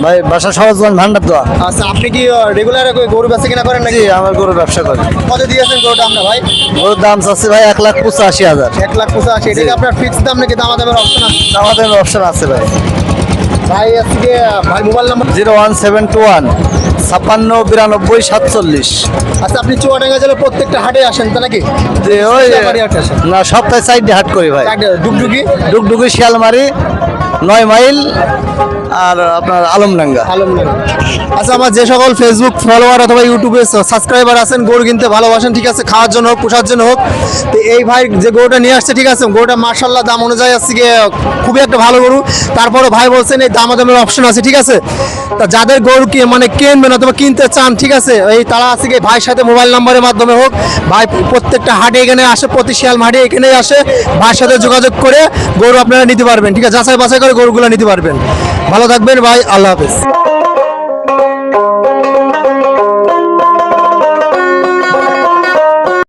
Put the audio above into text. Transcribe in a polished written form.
ভাই বাসা সহজগঞ্জ ভান্ডার দোয়া। আচ্ছা, আপনি কি রেগুলার গরু বেচা কিনা করেন নাকি? আমার গরু ব্যবসা করি। কত দিয়েছেন গরুটা আমরা ভাই? গরুর দাম চাচ্ছি ভাই 1,85,000। 1,85,000। এটা কি আপনার ফিক্স দাম নাকি দামাদামের অপশন আছে? আমাদের অপশন আছে ভাই। ভাই আজকে ভাই মোবাইল নাম্বার 01721 56 92 47। আচ্ছা, আপনি চুয়াডাঙ্গা জেলার প্রত্যেকটা হাটে আসেন তো নাকি? যে ওই শিয়ালমারি হাটে আসেন? না, সপ্তাহে 4 দিন হাট করি ভাই। ডুগডুগি ডুগডুগি, শিয়ালমারি, 9 মাইল আর আপনার আলমডাঙ্গা। আচ্ছা, আমার যে সকল ফেসবুক ফলোয়ার অথবা ইউটিউবে সাবস্ক্রাইবার আছেন, গরু কিনতে ভালোবাসেন, ঠিক আছে, খাওয়ার জন্য হোক পোষার জন্য হোক, তো এই ভাই যে গরুটা নিয়ে আসছে, ঠিক আছে, গরুটা মার্শাল্লাহ দাম অনুযায়ী আসছে গিয়ে খুবই একটা ভালো গরু। তারপরে ভাই বলছেন এই দামাদামের অপশন আছে, ঠিক আছে। তা যাদের গরু কি মানে কিনবেন অথবা কিনতে চান, ঠিক আছে, এই তারা আছে গিয়ে ভাইয়ের সাথে মোবাইল নাম্বারের মাধ্যমে হোক, ভাই প্রত্যেকটা হাটে এখানে আসে, প্রতি শিয়াল হাটে এখানেই আসে, ভাইয়ের সাথে যোগাযোগ করে গরু আপনারা নিতে পারবেন, ঠিক আছে, যাচাই বাছাই করে গরুগুলো নিতে পারবেন। ভালো থাকবেন ভাই, আল্লাহ হাফেজ।